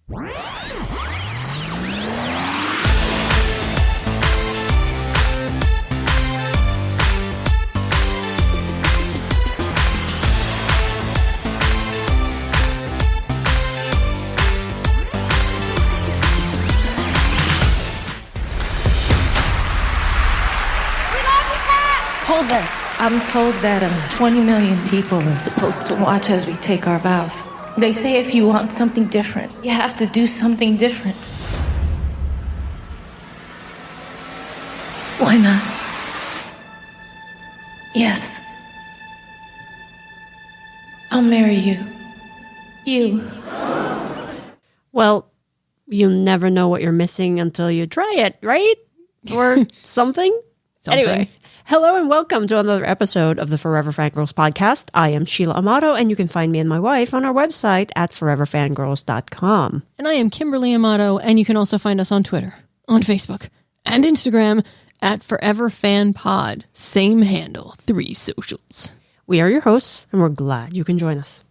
Hold this. I'm told that 20 million people are supposed to watch as we take our vows. They say if you want something different, you have to do something different. Why not? Yes. I'll marry you. You. Well, you never know what you're missing until you try it, right? Or something? Anyway. Hello and welcome to another episode of the Forever Fangirls podcast. I am Sheila Amato, and you can find me and my wife on our website at foreverfangirls.com. And I am Kimberly Amato, and you can also find us on Twitter, on Facebook, and Instagram at ForeverFanPod. Same handle, 3 socials. We are your hosts, and we're glad you can join us.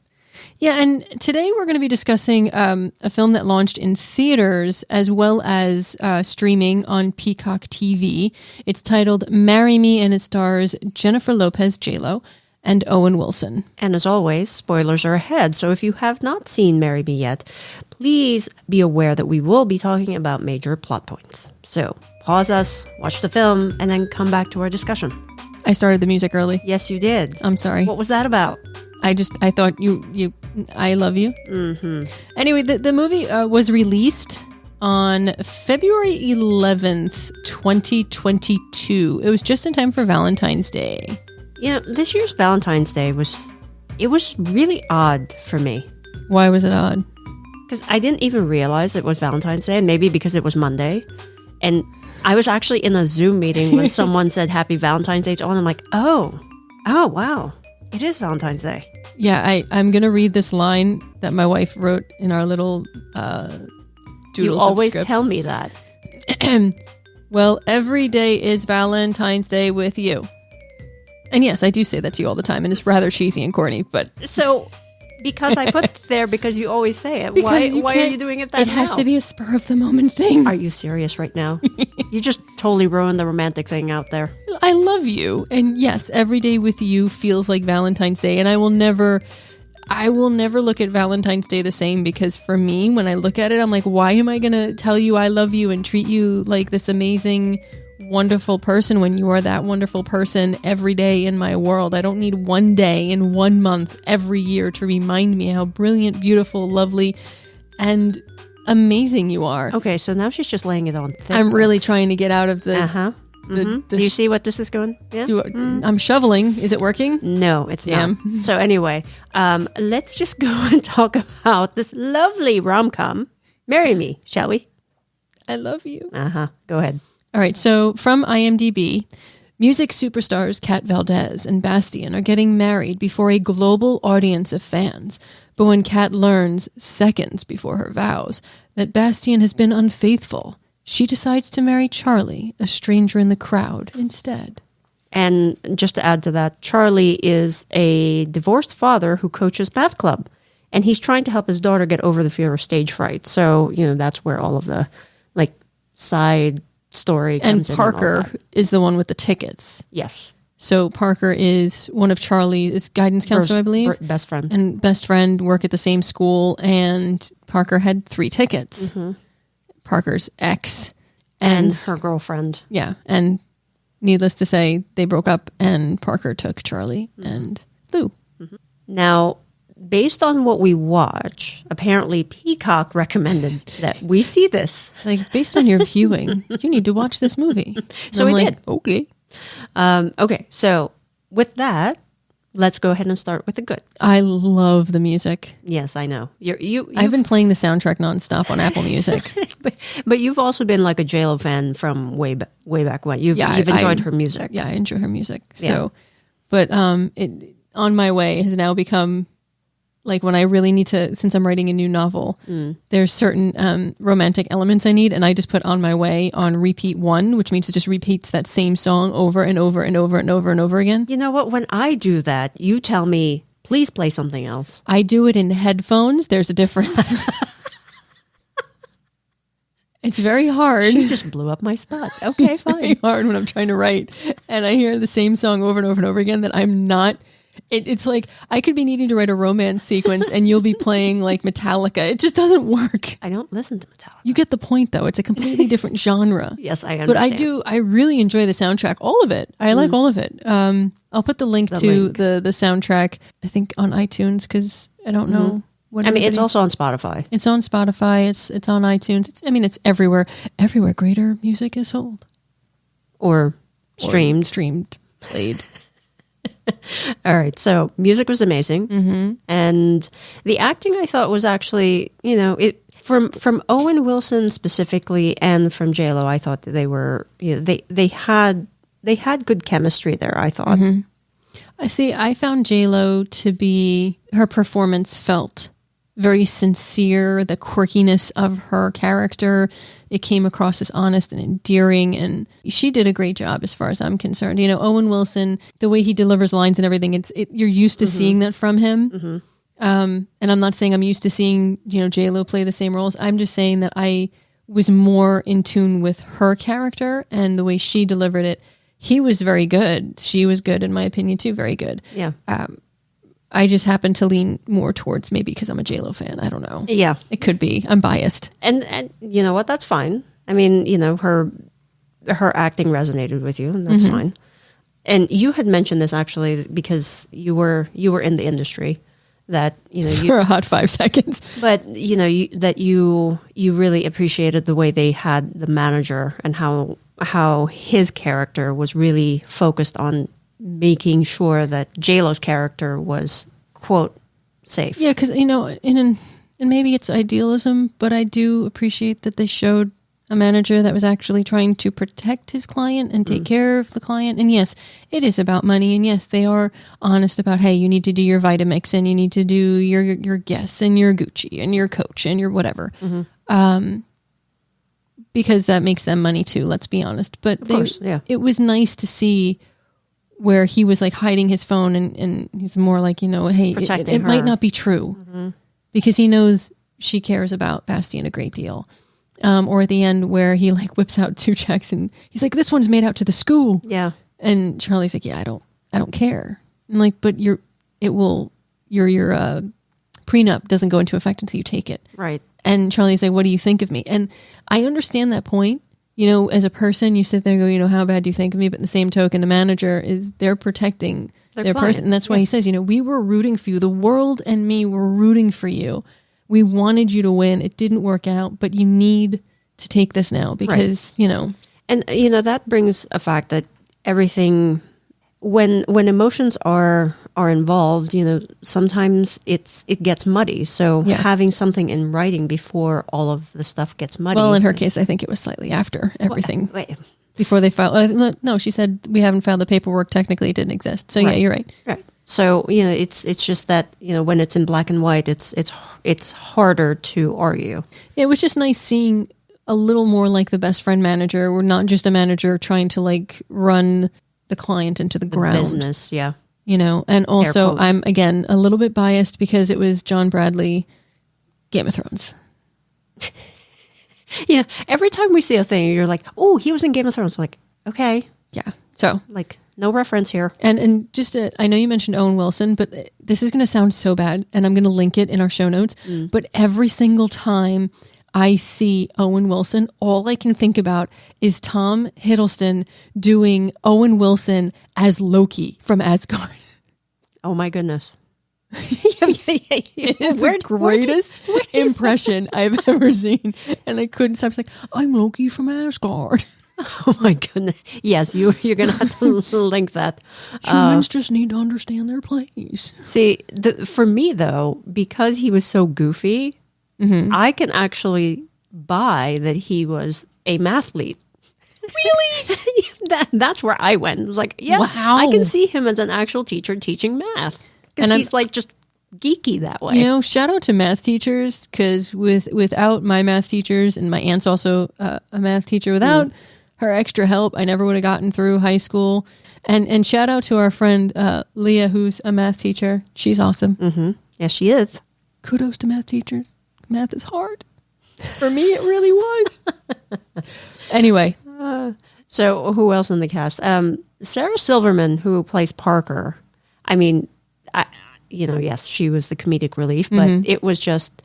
Yeah, and today we're going to be discussing a film that launched in theaters as well as streaming on Peacock TV. It's titled Marry Me, and it stars Jennifer Lopez, J-Lo, and Owen Wilson. And as always, spoilers are ahead, so if you have not seen Marry Me yet, please be aware that we will be talking about major plot points. So pause us, watch the film, and then come back to our discussion. I started the music early. Yes, you did. I'm sorry. What was that about? I thought I love you. Mm-hmm. Anyway, the movie was released on February 11th, 2022. It was just in time for Valentine's Day. You know, this year's Valentine's Day was really odd for me. Why was it odd? Because I didn't even realize it was Valentine's Day, maybe because it was Monday. And I was actually in a Zoom meeting when someone said Happy Valentine's Day to all, and I'm like, oh, wow. It is Valentine's Day. Yeah, I'm going to read this line that my wife wrote in our little doodle. You always tell me that. Well, every day is Valentine's Day with you. And yes, I do say that to you all the time, and it's rather cheesy and corny, but... So, because I put it there because you always say it, why are you doing it that now? It has to be a spur-of-the-moment thing. Are you serious right now? You just totally ruined the romantic thing out there. I love you. And yes, every day with you feels like Valentine's Day. And I will never look at Valentine's Day the same, because for me, when I look at it, I'm like, why am I going to tell you I love you and treat you like this amazing, wonderful person when you are that wonderful person every day in my world? I don't need one day in 1 month every year to remind me how brilliant, beautiful, lovely, and amazing you are. Okay, so now she's just laying it on thick. I'm really trying to get out of the... Do you see what this is going? Yeah? I'm shoveling. Is it working? No, it's not. So anyway, let's just go and talk about this lovely rom-com. Marry Me, shall we? I love you. Go ahead. All right, so from IMDb, music superstars Kat Valdez and Bastien are getting married before a global audience of fans. But when Kat learns, seconds before her vows, that Bastien has been unfaithful, she decides to marry Charlie, a stranger in the crowd, instead. And just to add to that, Charlie is a divorced father who coaches math club. And he's trying to help his daughter get over the fear of stage fright. So, that's where all of the, side story comes in. And Parker is the one with the tickets. Yes. So Parker is one of Charlie's guidance counselor, I believe. Best friend. And best friend, work at the same school. And Parker had 3 tickets. Mm-hmm. Parker's ex. And her girlfriend. Yeah. And needless to say, they broke up and Parker took Charlie and Lou. Mm-hmm. Now, based on what we watch, apparently Peacock recommended that we see this. Based on your viewing, you need to watch this movie. So we did. Okay. Okay, so with that, let's go ahead and start with the good. I love the music. Yes, I know. I've been playing the soundtrack nonstop on Apple Music. but you've also been like a J-Lo fan from way back when. You've enjoyed her music. Yeah, I enjoy her music. So, but On My Way has now become when I really need to, since I'm writing a new novel, there's certain romantic elements I need, and I just put On My Way on repeat 1, which means it just repeats that same song over and over and over and over and over again. You know what? When I do that, you tell me, please play something else. I do it in headphones. There's a difference. It's very hard. She just blew up my spot. Okay, it's fine. very hard when I'm trying to write and I hear the same song over and over and over again that I'm not. It's like I could be needing to write a romance sequence and you'll be playing like Metallica. It just doesn't work. I don't listen to Metallica. You get the point though. It's a completely different genre. Yes, I understand. But I really enjoy the soundtrack. All of it. I like all of it. I'll put the link to the soundtrack, I think, on iTunes because I don't know. It's also on Spotify. It's on Spotify. It's on iTunes. It's everywhere. Everywhere greater music is sold. Or streamed. Played. All right. So music was amazing. And the acting I thought was actually, from Owen Wilson specifically and from J-Lo, I thought that they were, they had good chemistry there, I thought. I found J-Lo to be, her performance felt very sincere. The quirkiness of her character, it came across as honest and endearing, and she did a great job as far as I'm concerned. Owen Wilson, the way he delivers lines and everything, you're used to seeing that from him. And I'm not saying I'm used to seeing J-Lo play the same roles. I'm just saying that I was more in tune with her character and the way she delivered it. He was very good. She was good, in my opinion, too. Very good. Yeah. I just happen to lean more towards, maybe because I'm a J-Lo fan. I don't know. Yeah. It could be. I'm biased. And you know what? That's fine. I mean, her acting resonated with you, and that's fine. And you had mentioned this actually because you were in the industry that, for a hot 5 seconds. But, that you really appreciated the way they had the manager and how his character was really focused on making sure that J-Lo's character was, quote, safe. Yeah, because, and maybe it's idealism, but I do appreciate that they showed a manager that was actually trying to protect his client and take care of the client. And yes, it is about money. And yes, they are honest about, hey, you need to do your Vitamix and you need to do your Guess and your Gucci and your Coach and your whatever. Because that makes them money too, let's be honest. But it was nice to see where he was like hiding his phone and he's more like, hey, it might not be true because he knows she cares about Bastien a great deal. Or at the end where he like whips out 2 checks and he's like, this one's made out to the school. Yeah. And Charlie's like, yeah, I don't care. I'm like, but your prenup doesn't go into effect until you take it. Right. And Charlie's like, what do you think of me? And I understand that point. As a person, you sit there and go, how bad do you think of me? But in the same token, the manager they're protecting their person. And that's why he says, we were rooting for you. The world and me were rooting for you. We wanted you to win. It didn't work out, but you need to take this now because, And, that brings a fact that everything, when emotions are involved, sometimes it gets muddy. So having something in writing before all of the stuff gets muddy. Well, in her case, I think it was slightly after everything. Before they filed. No, she said we haven't filed the paperwork. Technically, it didn't exist. So yeah, you're right. Right. So it's just that when it's in black and white, it's harder to argue. It was just nice seeing a little more like the best friend manager. We're not just a manager trying to like run the client into the ground. Business, yeah. And also I'm, again, a little bit biased because it was John Bradley, Game of Thrones. Yeah. Every time we see a thing, you're like, oh, he was in Game of Thrones. I'm like, okay. Yeah. So like no reference here. And just, I know you mentioned Owen Wilson, but this is going to sound so bad and I'm going to link it in our show notes. But every single time I see Owen Wilson, all I can think about is Tom Hiddleston doing Owen Wilson as Loki from Asgard. Oh my goodness. It is the greatest impression I've ever seen. And I couldn't stop saying, I'm Loki from Asgard. Oh my goodness. Yes, you're going to have to link that. Humans just need to understand their place. See, for me though, because he was so goofy, I can actually buy that he was a mathlete. Really? That's where I went. It was like, yeah, wow. I can see him as an actual teacher teaching math. Because he's like just geeky that way. Shout out to math teachers, because without my math teachers, and my aunt's also a math teacher, without her extra help, I never would have gotten through high school. And shout out to our friend Leah, who's a math teacher. She's awesome. Mm-hmm. Yeah, she is. Kudos to math teachers. Math is hard. For me, it really was. Anyway. So who else in the cast? Sarah Silverman, who plays Parker. I mean, yes, she was the comedic relief, but it was just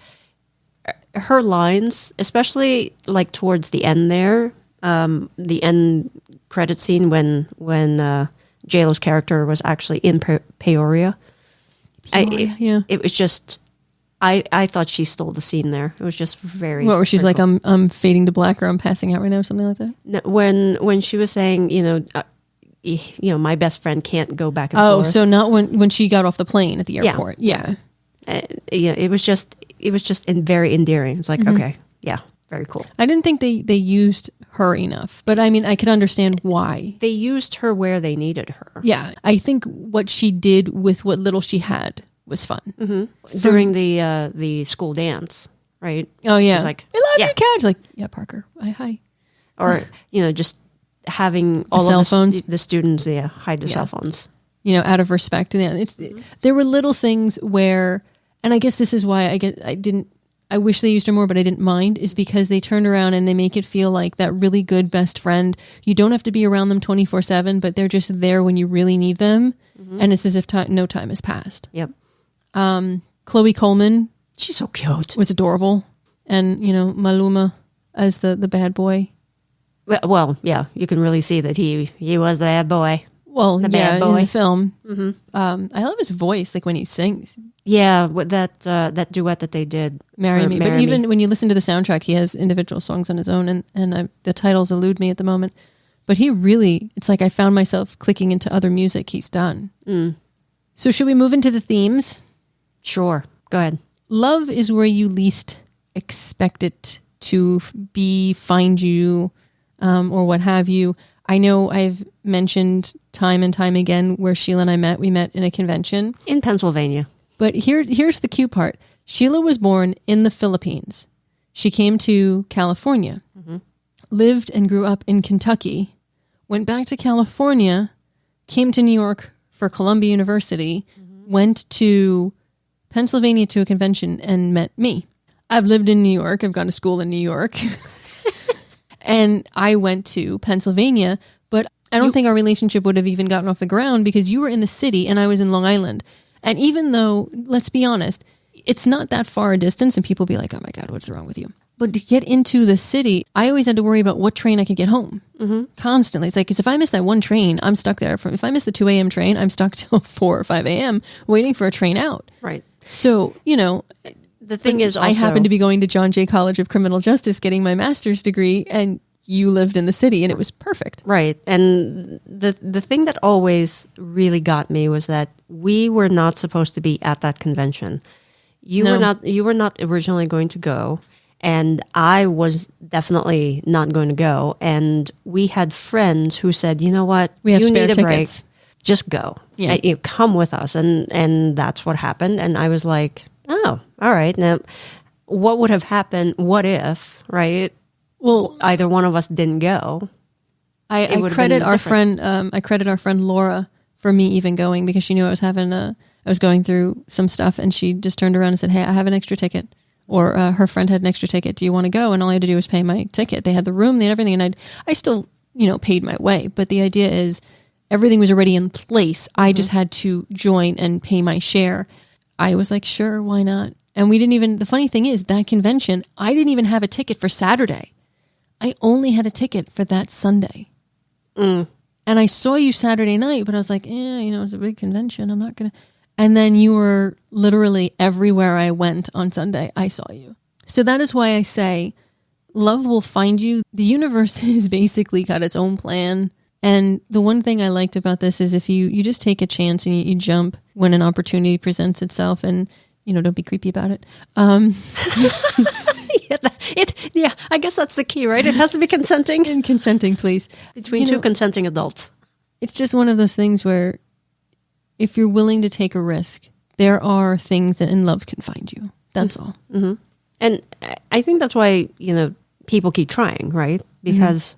her lines, especially like towards the end there, the end credit scene when J-Lo's character was actually in Peoria. It was just, I thought she stole the scene there. It was just very. What, where she's like, cool. I'm fading to black, or I'm passing out right now, or something like that? No, when she was saying, my best friend can't go back and forth. Oh, so not when she got off the plane at the airport. Yeah. It was just very endearing. It's like, okay, yeah, very cool. I didn't think they used her enough, but I mean, I could understand why. They used her where they needed her. Yeah, I think what she did with what little she had was fun. During the school dance, right? Oh, yeah. She's like, I love you, Cat. She's like, yeah, Parker, hi. Or, just having all cell of phones. The students hide their cell phones. Out of respect. Yeah, there were little things where, and I guess this is why I wish they used her more, but I didn't mind, is because they turned around and they make it feel like that really good best friend. You don't have to be around them 24/7, but they're just there when you really need them. And it's as if no time has passed. Yep. Chloe Coleman. She's so cute. Was adorable. And, Maluma as the bad boy. Well, yeah, you can really see that he was the bad boy. Well, the bad boy in the film. I love his voice, like when he sings. Yeah, with that duet that they did. Marry Me. But even when you listen to the soundtrack, he has individual songs on his own, and the titles elude me at the moment. But he really, it's like I found myself clicking into other music he's done. So should we move into the themes? Sure. Go ahead. Love is where you least expect it to be, find you, or what have you. I know I've mentioned time and time again where Sheila and I met. We met in a convention. In Pennsylvania. But here's the cute part. Sheila was born in the Philippines. She came to California, lived and grew up in Kentucky, went back to California, came to New York for Columbia University, went to Pennsylvania to a convention and met me. I've lived in New York. I've gone to school in New York. And I went to Pennsylvania, but I don't think our relationship would have even gotten off the ground because you were in the city and I was in Long Island. And even though, let's be honest, it's not that far a distance and people be like, oh my God, what's wrong with you? But to get into the city, I always had to worry about what train I could get home constantly. It's like, because if I miss that one train, I'm stuck there. If I miss the 2 a.m. train, I'm stuck till 4 or 5 a.m. waiting for a train out. Right. So, the thing is also, I happened to be going to John Jay College of Criminal Justice, getting my master's degree, and you lived in the city, and it was perfect. Right. And the thing that always really got me was that we were not supposed to be at that convention. You were not originally going to go, and I was definitely not going to go. And we had friends who said, you know what? We have spare need a tickets. break. Just go. Yeah. You come with us. And that's what happened. And I was like, oh, all right. Now, what would have happened? What if, right? Well, either one of us didn't go. I credit our friend. I credit our friend Laura for me even going because she knew I was going through some stuff, and she just turned around and said, "Hey, I have an extra ticket." Or her friend had an extra ticket. Do you want to go? And all I had to do was pay my ticket. They had the room, they had everything, and I still paid my way. But the idea is everything was already in place. I just had to join and pay my share. I was like, sure, why not? And we didn't even. The funny thing is that convention, I didn't even have a ticket for Saturday. I only had a ticket for that Sunday. And I saw you Saturday night, but I was like, it's a big convention. I'm not going to. And then you were literally everywhere I went on Sunday. I saw you. So that is why I say love will find you. The universe has basically got its own plan. And the one thing I liked about this is if you just take a chance and you jump when an opportunity presents itself and, don't be creepy about it. I guess that's the key, right? It has to be consenting. And consenting, please. Between two consenting adults. It's just one of those things where if you're willing to take a risk, there are things that in love can find you. That's all. Mm-hmm. And I think that's why, people keep trying, right? Because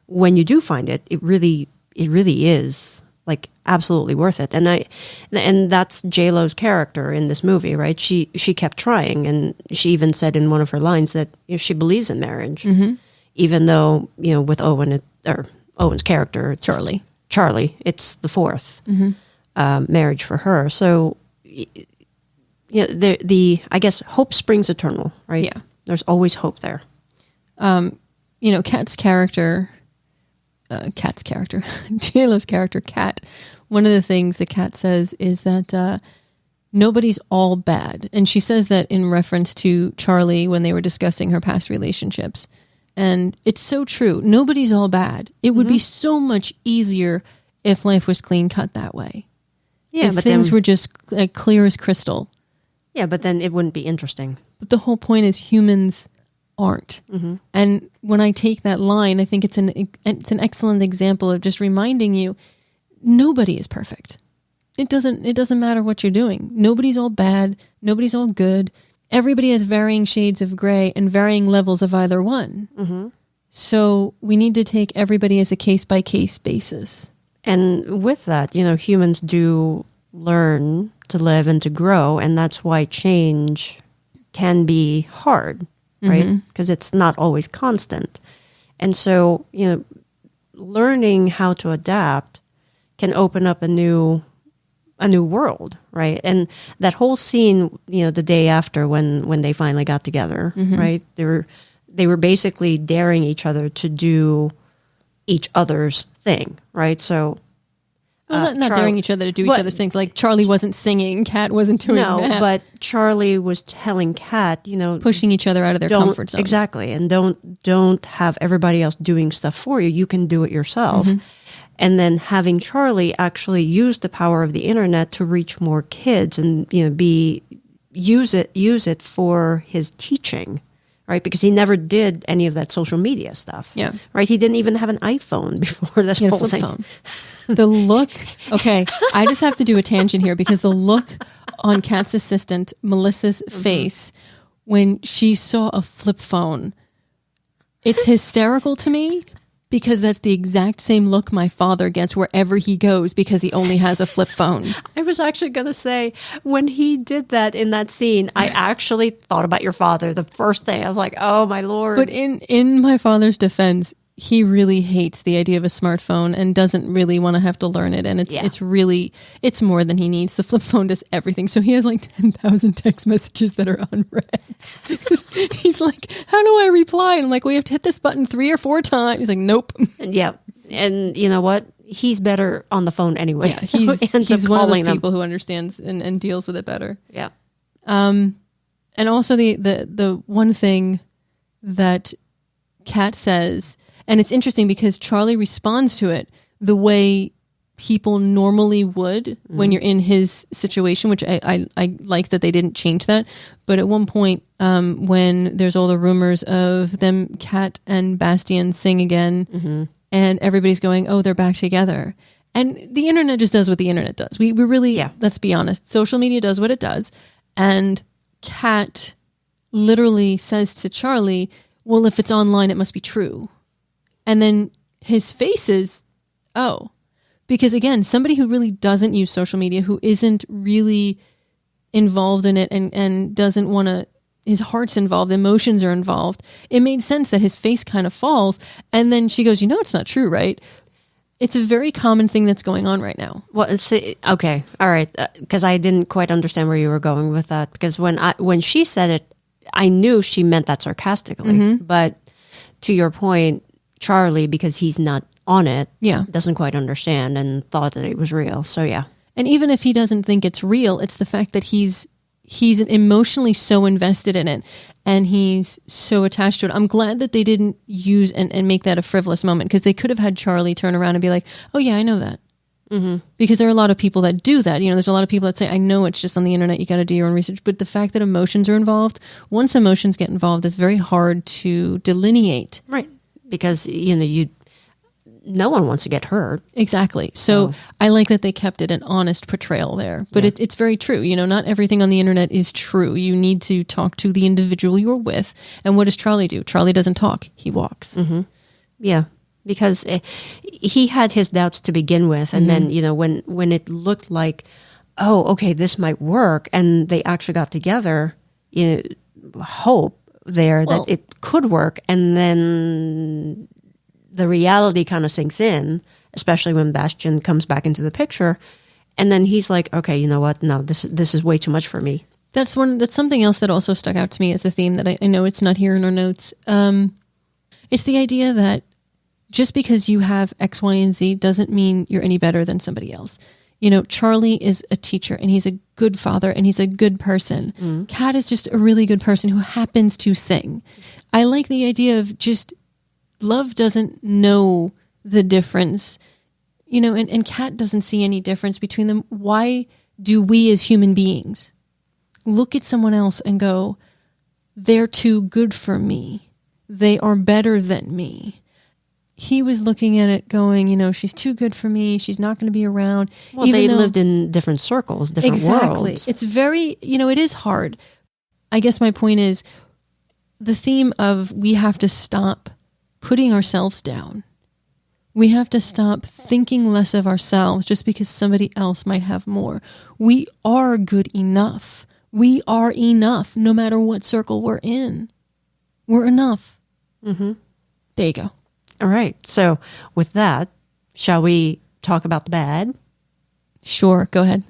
when you do find it, it really is like absolutely worth it. And that's J-Lo's character in this movie, right? She kept trying, and she even said in one of her lines that she believes in marriage. even though, with Owen, or Owen's character, it's Charlie, it's the fourth marriage for her. So, I guess hope springs eternal, right? Yeah. There's always hope there. Kat's character, J-Lo's character, Kat, one of the things that Kat says is that nobody's all bad. And she says that in reference to Charlie when they were discussing her past relationships. And it's so true. Nobody's all bad. It would be so much easier if life was clean cut that way. Yeah, if things were just clear as crystal. Yeah, but then it wouldn't be interesting. But the whole point is humans aren't. And when I take that line, I think it's an excellent example of just reminding you, nobody is perfect. It doesn't matter what you're doing. Nobody's all bad. Nobody's all good. Everybody has varying shades of gray and varying levels of either one. So we need to take everybody as a case-by-case basis. And with that, humans do learn to live and to grow, and that's why change can be hard, right? Because it's not always constant. And so, learning how to adapt can open up a new world, right? And that whole scene, the day after when they finally got together, right? They were basically daring each other to do each other's thing, right? So, well, not daring each other to do each other's things. Like Charlie wasn't singing, Kat wasn't doing that. No, but Charlie was telling Kat, pushing each other out of their comfort zones. Exactly, and don't have everybody else doing stuff for you. You can do it yourself. And then having Charlie actually use the power of the internet to reach more kids and use it for his teaching, right? Because he never did any of that social media stuff. Yeah. Right? He didn't even have an iPhone before this whole thing. Phone. The look, okay, I just have to do a tangent here because the look on Kat's assistant, Melissa's face, when she saw a flip phone, it's hysterical to me because that's the exact same look my father gets wherever he goes because he only has a flip phone. I was actually going to say, when he did that in that scene, I actually thought about your father the first thing. I was like, oh, my Lord. But in my father's defense, he really hates the idea of a smartphone and doesn't really want to have to learn it. And it's more than he needs. The flip phone does everything. So he has like 10,000 text messages that are unread. He's like, how do I reply? And I'm like, we have to hit this button 3 or 4 times. He's like, nope. Yeah. And you know what? He's better on the phone anyway. Yeah, he's one of those people who understands and deals with it better. Yeah. And also the one thing that Kat says, and it's interesting because Charlie responds to it the way people normally would when you're in his situation, which I like that they didn't change that. But at one point, when there's all the rumors of them, Kat and Bastien sing again, and everybody's going, oh, they're back together. And the internet just does what the internet does. We really, let's be honest, social media does what it does. And Kat literally says to Charlie, well, if it's online, it must be true. And then his face is, oh, because again, somebody who really doesn't use social media, who isn't really involved in it and doesn't want to, his heart's involved, emotions are involved. It made sense that his face kind of falls. And then she goes, it's not true, right? It's a very common thing that's going on right now. Well, okay. All right. Because I didn't quite understand where you were going with that. Because when she said it, I knew she meant that sarcastically. But to your point, Charlie, because he's not on it, doesn't quite understand and thought that it was real. So, yeah. And even if he doesn't think it's real, it's the fact that he's emotionally so invested in it and he's so attached to it. I'm glad that they didn't use and make that a frivolous moment because they could have had Charlie turn around and be like, oh, yeah, I know that. Because there are a lot of people that do that. There's a lot of people that say, I know it's just on the internet. You got to do your own research. But the fact that emotions are involved, once emotions get involved, it's very hard to delineate. Right. Because, no one wants to get hurt. Exactly. So I like that they kept it an honest portrayal there. But it's very true. Not everything on the internet is true. You need to talk to the individual you're with. And what does Charlie do? Charlie doesn't talk. He walks. Yeah. Because he had his doubts to begin with. And then, when it looked like, oh, okay, this might work. And they actually got together, hope there that it could work, and then the reality kind of sinks in, especially when Bastian comes back into the picture, and then he's like, okay, you know what? No, this is way too much for me. That's something else that also stuck out to me as a theme that I know it's not here in our notes. It's the idea that just because you have X, Y, and Z doesn't mean you're any better than somebody else. You know, Charlie is a teacher and he's a good father and he's a good person. Kat is just a really good person who happens to sing. I like the idea of just love doesn't know the difference, you know, and Kat doesn't see any difference between them. Why do we as human beings look at someone else and go, they're too good for me. They are better than me. He was looking at it going, you know, she's too good for me. She's not going to be around. Well, they lived in different circles, different worlds. It's very, you know, it is hard. I guess my point is the theme of we have to stop putting ourselves down. We have to stop thinking less of ourselves just because somebody else might have more. We are good enough. We are enough no matter what circle we're in. We're enough. Mm-hmm. There you go. All right. So with that, shall we talk about the bad? Sure. Go ahead.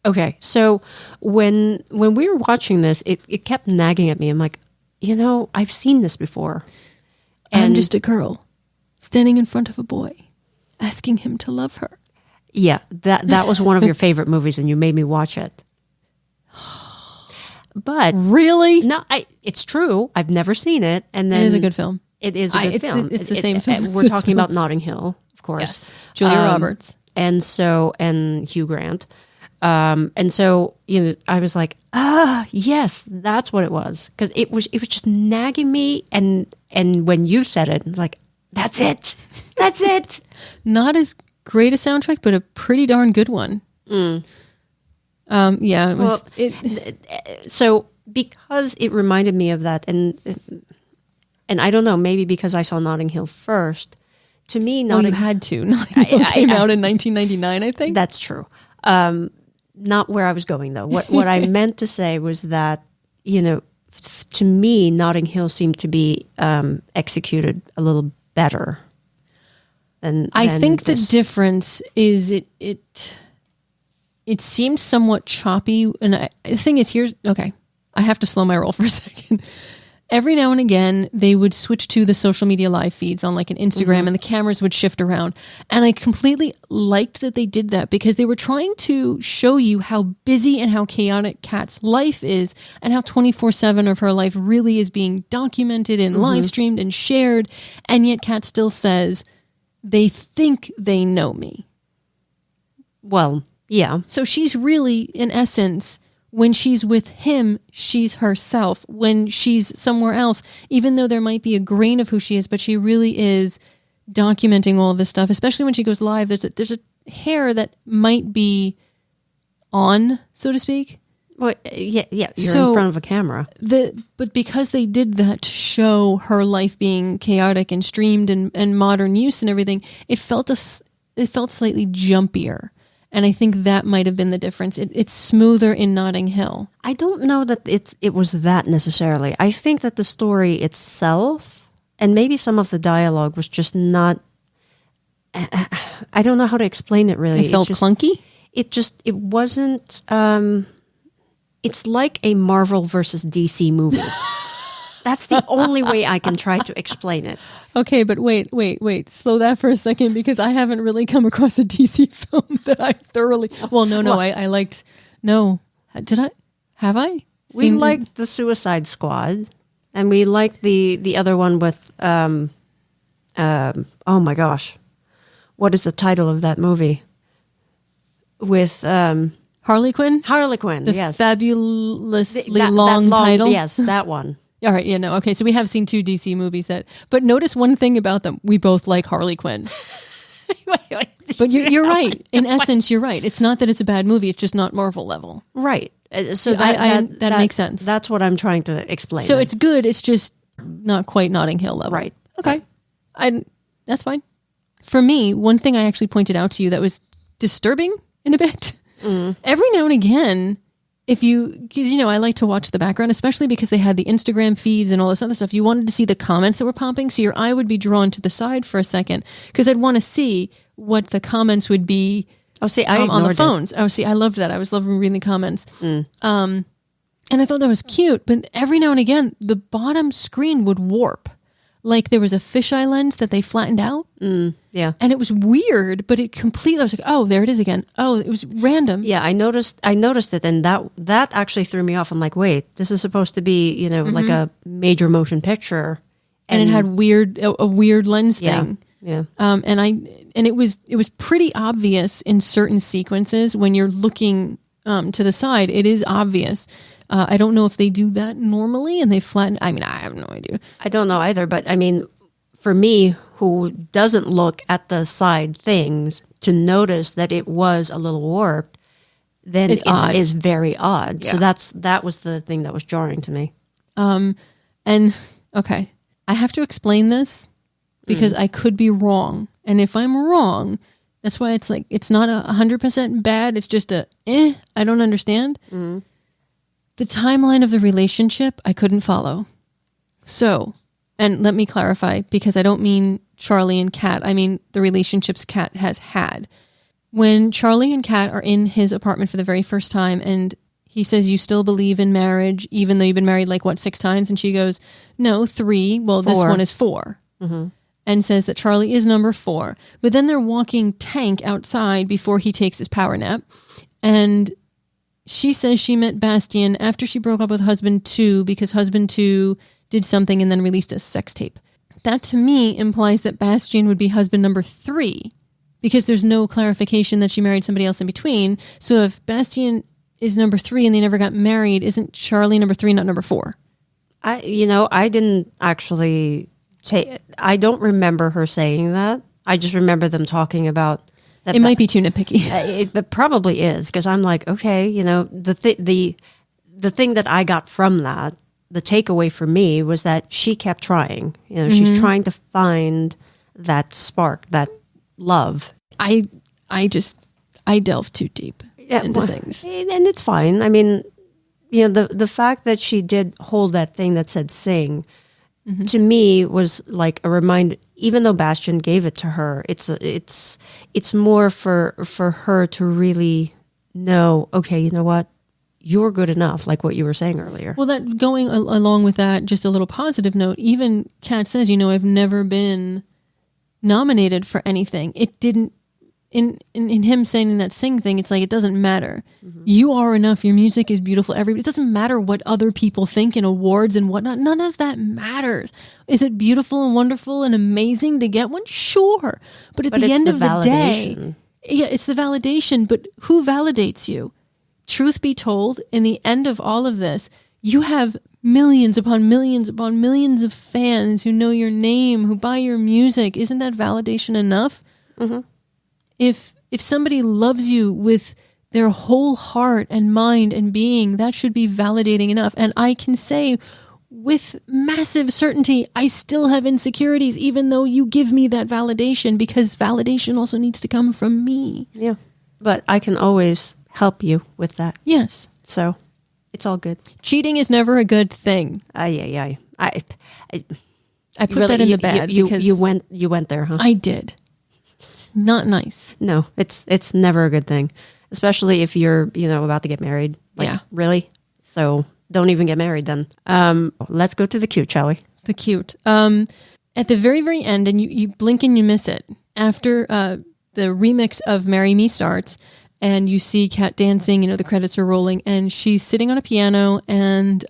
Okay. So when we were watching this, it kept nagging at me. I'm like, you know, I've seen this before. And I'm just a girl standing in front of a boy, asking him to love her. Yeah, that was one of your favorite movies, and you made me watch it. But really, no, it's true. I've never seen it, and then it is a good film. It is a good film. It's the same film. We're talking about Notting Hill, of course. Yes, Julia Roberts, and Hugh Grant. And so, you know, I was like, yes, that's what it was. Because it was just nagging me. And when you said it, like, that's it. That's it. Not as great a soundtrack, but a pretty darn good one. Yeah. It was, so because it reminded me of that, and I don't know, maybe because I saw Notting Hill first, to me, you had to. Notting Hill came out in 1999, I think. That's true. Not where I was going, though. What I meant to say was that, you know, to me, Notting Hill seemed to be executed a little better than I think this. The difference is it seemed somewhat choppy. And the thing is, okay, I have to slow my roll for a second. Every now and again, they would switch to the social media live feeds on like an Instagram and the cameras would shift around. And I completely liked that they did that because they were trying to show you how busy and how chaotic Kat's life is and how 24/7 of her life really is being documented and live streamed and shared. And yet Kat still says, they think they know me. Well, yeah. So she's really, in essence, when she's with him, she's herself. When she's somewhere else, even though there might be a grain of who she is, but she really is documenting all of this stuff, especially when she goes live. There's a hair that might be on, so to speak. Well, yeah, you're in front of a camera. But because they did that to show her life being chaotic and streamed and modern use and everything, it felt slightly jumpier. And I think that might have been the difference. It's smoother in Notting Hill. I don't know that it was that necessarily. I think that the story itself, and maybe some of the dialogue was just not, I don't know how to explain it really. It felt clunky? It wasn't, it's like a Marvel versus DC movie. That's the only way I can try to explain it. Okay, but wait. Slow that for a second because I haven't really come across a DC film that I thoroughly... Well, no, I liked... No. Did I? Have I? We liked The Suicide Squad, and we liked the other one with... oh my gosh. What is the title of that movie? With... Harley Quinn? Harley Quinn, yes. The fabulously long title? Yes, that one. All right, yeah, no. Okay, so we have seen 2 DC movies but notice one thing about them. We both like Harley Quinn. But you're right. In essence, you're right. It's not that it's a bad movie. It's just not Marvel level. Right. So that makes sense. That's what I'm trying to explain. So it's good. It's just not quite Notting Hill level. Right. Okay. That's fine. For me, one thing I actually pointed out to you that was disturbing in a bit. Every now and again, because I like to watch the background, especially because they had the Instagram feeds and all this other stuff. You wanted to see the comments that were popping, so your eye would be drawn to the side for a second because I'd want to see what the comments would be. Oh, see, I on the phones. Oh, see, I loved that. I was loving reading the comments. And I thought that was cute, but every now and again, the bottom screen would warp. Like there was a fisheye lens that they flattened out. Yeah. And it was weird, but it completely, I was like, oh, there it is again. Oh, it was random. Yeah, I noticed it, and that actually threw me off. I'm like, wait, this is supposed to be, like a major motion picture. And it had a weird lens thing. Yeah. And it was pretty obvious in certain sequences when you're looking to the side. It is obvious. I don't know if they do that normally and they flatten. I mean, I have no idea. I don't know either, but I mean, for me, who doesn't look at the side things, to notice that it was a little warped, then is very odd. Yeah. So that was the thing that was jarring to me. And okay, I have to explain this because I could be wrong. And if I'm wrong, that's why it's like, it's not 100% bad. It's just I don't understand. The timeline of the relationship, I couldn't follow. So, and let me clarify, because I don't mean Charlie and Kat. I mean the relationships Kat has had. When Charlie and Kat are in his apartment for the very first time, and he says, you still believe in marriage, even though you've been married 6 times? And she goes, no, 3. Well, 4. This one is 4. And says that Charlie is number 4. But then they're walking Tank outside before he takes his power nap. And she says she met Bastien after she broke up with husband 2 because husband 2 did something and then released a sex tape. That to me implies that Bastien would be husband number 3 because there's no clarification that she married somebody else in between. So if Bastien is number 3 and they never got married, isn't Charlie number 3, not number 4? I didn't actually I don't remember her saying that. I just remember them talking about that. It might be too nitpicky. It probably is, because I'm like, okay, the thing that I got from that, the takeaway for me was that she kept trying. She's trying to find that spark, that love. I delved too deep into things. And it's fine. I mean, the fact that she did hold that thing that said sing, to me was like a reminder, even though Bastien gave it to her, it's more for her to really know, okay, you know what? You're good enough, like what you were saying earlier. Well, that going along with that, just a little positive note, even Kat says, I've never been nominated for anything. It didn't, in him saying that sing thing, it's like, it doesn't matter. You are enough. Your music is beautiful. It doesn't matter what other people think in awards and whatnot. None of that matters. Is it beautiful and wonderful and amazing to get one? Sure. But at the end of the day, it's the validation, but who validates you? Truth be told, in the end of all of this, you have millions upon millions upon millions of fans who know your name, who buy your music. Isn't that validation enough? If somebody loves you with their whole heart and mind and being, that should be validating enough. And I can say with massive certainty, I still have insecurities, even though you give me that validation, because validation also needs to come from me. Yeah. But I can always help you with that. Yes. So it's all good. Cheating is never a good thing. Yeah. I put that in the bad because you went there, huh? I did. It's not nice. No, it's never a good thing, especially if you're about to get married. Yeah. Really? So don't even get married then. Let's go to the cute, shall we? The cute. At the very, very end, and you blink and you miss it, after the remix of Marry Me starts, and you see Kat dancing, the credits are rolling, and she's sitting on a piano and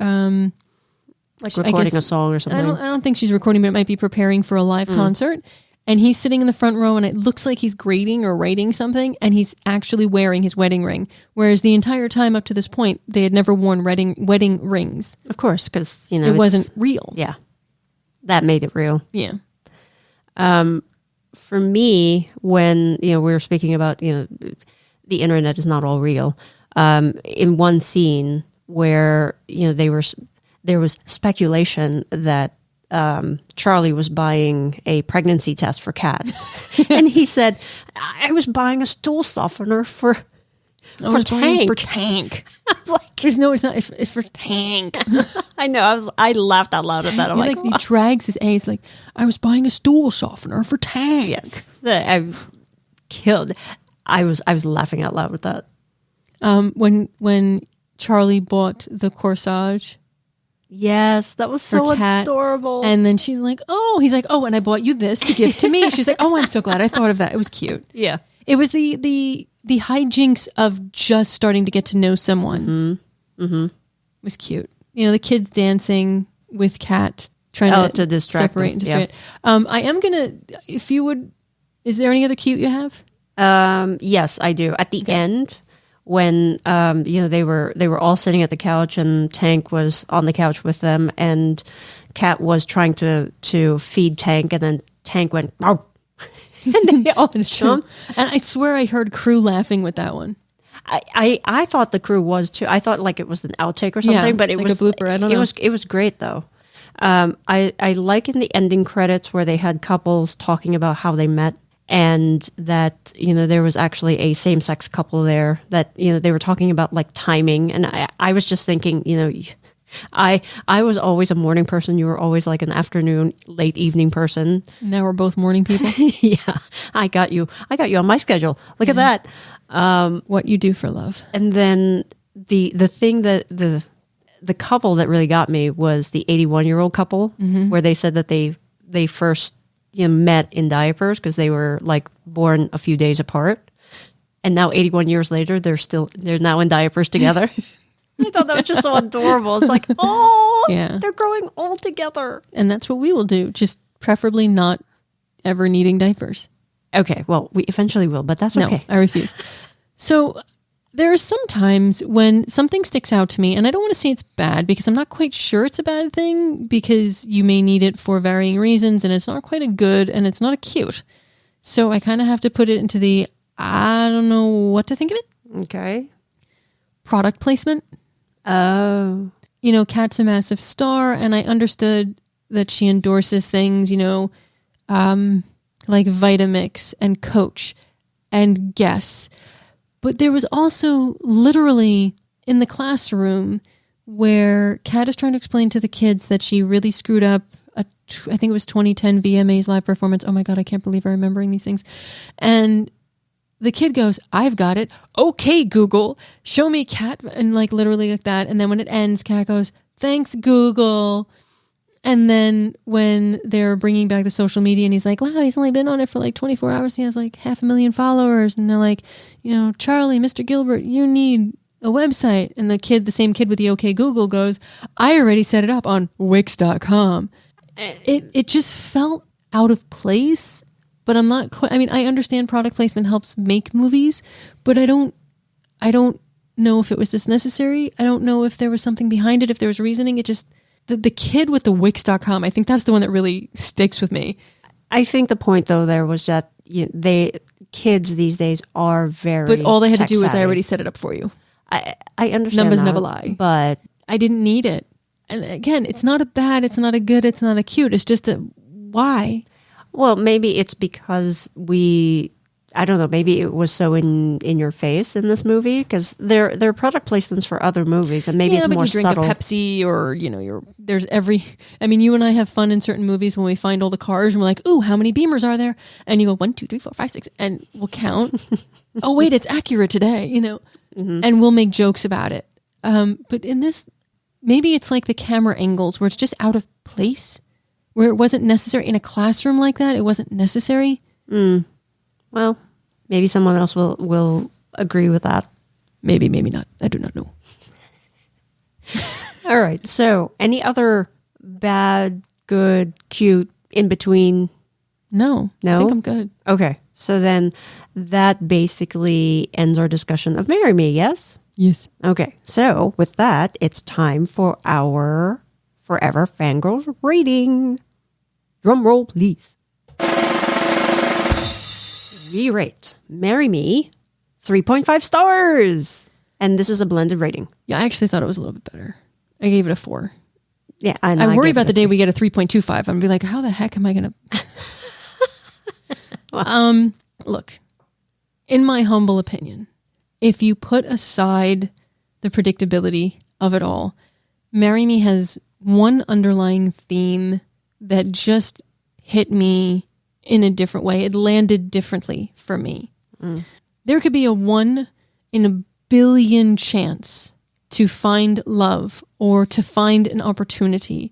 recording a song or something. I don't think she's recording, but it might be preparing for a live concert. And he's sitting in the front row, and it looks like he's grading or writing something, and he's actually wearing his wedding ring. Whereas the entire time up to this point, they had never worn wedding rings. Of course, because it wasn't real. Yeah, that made it real. Yeah. For me, when we were speaking about the internet is not all real. In one scene where there was speculation that Charlie was buying a pregnancy test for Kat, and he said, "I was buying a stool softener for For Tank. For Tank. I was like, There's no, it's not. It's for Tank. I know. I laughed out loud at that. I'm like, he drags his A. He's like, I was buying a stool softener for Tank. yes, I'm killed. I was laughing out loud with that. When Charlie bought the corsage. Yes, that was so adorable. And then she's like, oh, he's like, oh, and I bought you this to give to me. She's like, oh, I'm so glad I thought of that. It was cute. Yeah. It was the hijinks of just starting to get to know someone. It was cute. You know, the kids dancing with Kat, trying to distract separate and distract. Yeah. I am going to, if you would, is there any other cute you have? Yes, I do. At the end, when they were all sitting at the couch and Tank was on the couch with them, and Kat was trying to feed Tank, and then Tank went, "Wow." And they all jumped. And I swear I heard crew laughing with that one. I thought the crew was too. I thought like it was an outtake or something, but it like was a blooper. I don't know. It was great though. I like in the ending credits where they had couples talking about how they met, and that there was actually a same-sex couple there that they were talking about like timing, and I was just thinking I was always a morning person. You were always like an afternoon, late evening person. Now we're both morning people. Yeah, I got you on my schedule. Look at that. What you do for love. And then the thing that the couple that really got me was the 81-year-old couple, where they said that they first met in diapers because they were like born a few days apart, and now 81 years later they're now in diapers together. I thought that was just so adorable. It's like, oh, yeah, they're growing old together. And that's what we will do. Just preferably not ever needing diapers. Okay, well, we eventually will, but that's okay. No, I refuse. So there are some times when something sticks out to me, and I don't want to say it's bad because I'm not quite sure it's a bad thing, because you may need it for varying reasons, and it's not quite a good, and it's not a cute. So I kind of have to put it into the, I don't know what to think of it. Okay. Product placement. Oh. Kat's a massive star, and I understood that she endorses things, like Vitamix and Coach and Guess. But there was also literally in the classroom where Kat is trying to explain to the kids that she really screwed up I think it was 2010 VMA's live performance. Oh my God, I can't believe I'm remembering these things. And the kid goes, I've got it. Okay, Google, show me Kat. And like literally like that. And then when it ends, Kat goes, thanks, Google. And then when they're bringing back the social media and he's like, wow, he's only been on it for like 24 hours. He has like 500,000 followers. And they're like, Charlie, Mr. Gilbert, you need a website. And the same kid with the OK Google goes, I already set it up on Wix.com. It just felt out of place. But I'm not quite, I understand product placement helps make movies, but I don't know if it was this necessary. I don't know if there was something behind it, if there was reasoning. It just, the kid with the Wix.com, I think that's the one that really sticks with me. I think the point though there was that kids these days are very But all they had to do was savvy. I already set it up for you. I understand Numbers that, never lie. But I didn't need it. And again, it's not a bad, it's not a good, it's not a cute. It's just a why? Well, maybe it's because I don't know, maybe it was so in your face in this movie, because there are product placements for other movies, and maybe it's more subtle. Yeah, but you drink a Pepsi, or, there's you and I have fun in certain movies when we find all the cars, and we're like, ooh, how many Beamers are there? And you go, 1, 2, 3, 4, 5, 6, and we'll count. Oh, wait, it's Acura today, and we'll make jokes about it. But in this, maybe it's like the camera angles where it's just out of place. Where it wasn't necessary in a classroom like that, it wasn't necessary. Well, maybe someone else will agree with that. Maybe not. I do not know. All right. So, any other bad, good, cute, in between? No? I think I'm good. Okay. So then that basically ends our discussion of Marry Me, yes? Yes. Okay. So with that, it's time for our Forever Fangirls rating. Drum roll, please. We rate Marry Me 3.5 stars. And this is a blended rating. Yeah, I actually thought it was a little bit better. I gave it a 4. Yeah, I worry about the day we get a 3.25. I'm gonna be like, how the heck am I gonna? Look, in my humble opinion, if you put aside the predictability of it all, Marry Me has one underlying theme that just hit me in a different way. It landed differently for me. There could be a 1 in a billion chance to find love or to find an opportunity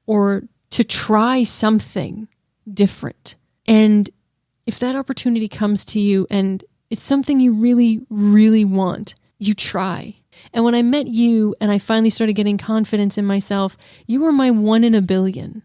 or to try something different. And if that opportunity comes to you and it's something you really, really want, you try. And when I met you and I finally started getting confidence in myself, you were my 1 in a billion.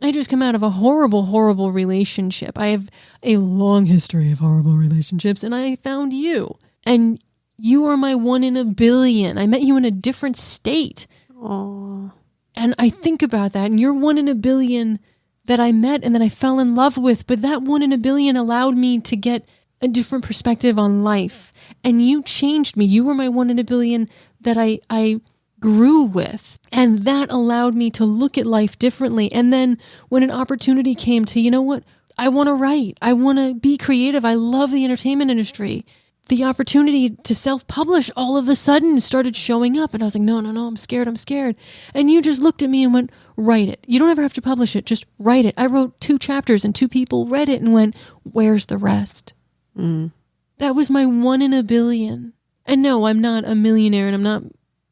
I just come out of a horrible, horrible relationship. I have a long history of horrible relationships, and I found you. And you are my 1 in a billion. I met you in a different state. Aww. And I think about that, and you're 1 in a billion that I met and that I fell in love with. But that 1 in a billion allowed me to get a different perspective on life. And you changed me. You were my 1 in a billion that I grew with. And that allowed me to look at life differently. And then when an opportunity came to, you know what? I want to write. I want to be creative. I love the entertainment industry. The opportunity to self-publish all of a sudden started showing up. And I was like, no, I'm scared. And you just looked at me and went, write it. You don't ever have to publish it. Just write it. I wrote 2 chapters and 2 people read it and went, where's the rest? That was my 1 in a billion. And no, I'm not a millionaire and I'm not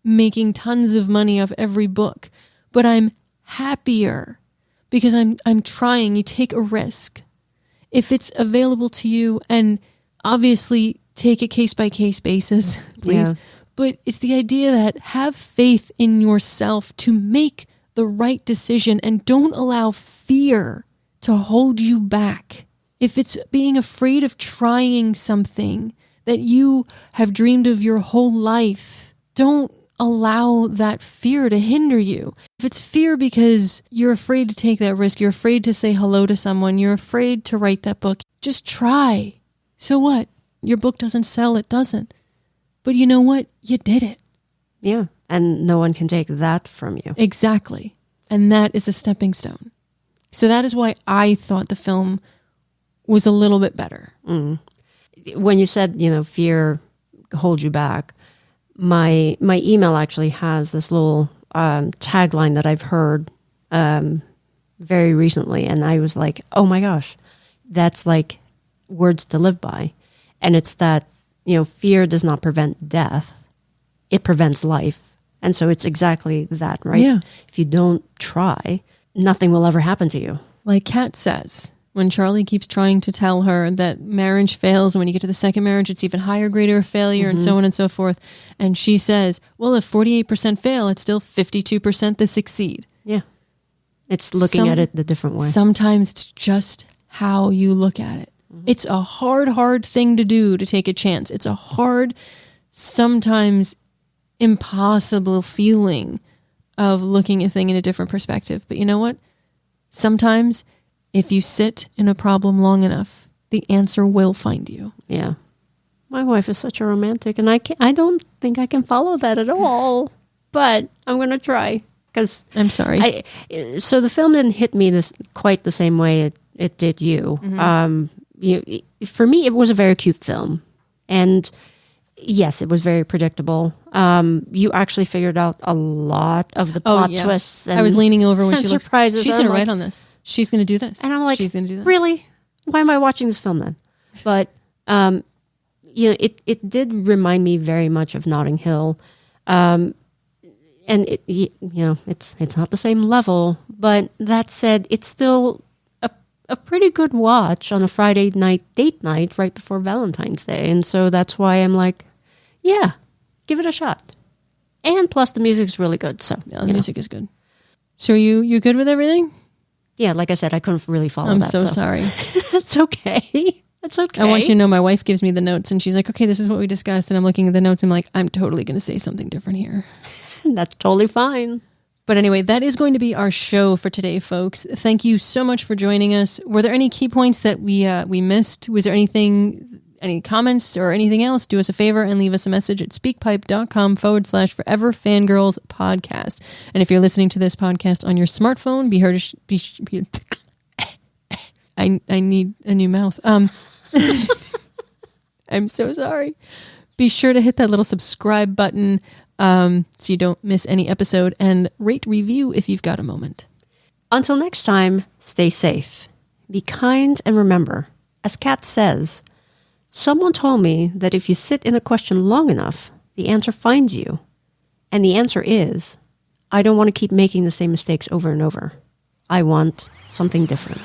making tons of money off every book, but I'm happier because I'm trying. You take a risk. If it's available to you, and obviously take a case-by-case basis, please. Yeah. But it's the idea that have faith in yourself to make the right decision and don't allow fear to hold you back. If it's being afraid of trying something that you have dreamed of your whole life, don't allow that fear to hinder you. If it's fear because you're afraid to take that risk, you're afraid to say hello to someone, you're afraid to write that book, just try. So what? Your book doesn't sell, it doesn't. But you know what? You did it. Yeah, and no one can take that from you. Exactly. And that is a stepping stone. So that is why I thought the film was a little bit better. When you said, fear holds you back, my email actually has this little tagline that I've heard very recently, and I was like, oh my gosh, that's like words to live by. And it's that, fear does not prevent death, it prevents life. And so it's exactly that, right? Yeah. If you don't try, nothing will ever happen to you. Like Kat says, when Charlie keeps trying to tell her that marriage fails, and when you get to the second marriage, it's even higher, greater failure, and so on and so forth. And she says, well, if 48% fail, it's still 52% that succeed. Yeah. It's looking at it the different way. Sometimes it's just how you look at it. It's a hard thing to do, to take a chance. It's a hard, sometimes impossible feeling of looking at a thing in a different perspective. But you know what? Sometimes if you sit in a problem long enough, the answer will find you. Yeah. My wife is such a romantic, and I don't think I can follow that at all. But I'm going to try. Because I'm sorry. So the film didn't hit me quite the same way it did you. For me, it was a very cute film. And yes, it was very predictable. You actually figured out a lot of the plot twists. And I was leaning over when she surprises. She's going to write on this. She's going to do this. And I'm like, she's going to do that. Really? Why am I watching this film then? But, it did remind me very much of Notting Hill. And it's not the same level, but that said, it's still a pretty good watch on a Friday night date night right before Valentine's Day. And so that's why I'm like, yeah, give it a shot. And plus the music's really good. So yeah, the music is good. So you good with everything? Yeah, like I said, I couldn't really follow I'm that. so sorry. That's okay. That's okay. I want you to know my wife gives me the notes and she's like, okay, this is what we discussed. And I'm looking at the notes and I'm like, I'm totally going to say something different here. That's totally fine. But anyway, that is going to be our show for today, folks. Thank you so much for joining us. Were there any key points that we missed? Was there any comments or anything else? Do us a favor and leave us a message at speakpipe.com/Forever Fangirls podcast. And if you're listening to this podcast on your smartphone, I need a new mouth. I'm so sorry. Be sure to hit that little subscribe button so you don't miss any episode, and rate, review if you've got a moment. Until next time, stay safe. Be kind and remember, as Kat says, someone told me that if you sit in a question long enough, the answer finds you. And the answer is, I don't want to keep making the same mistakes over and over. I want something different.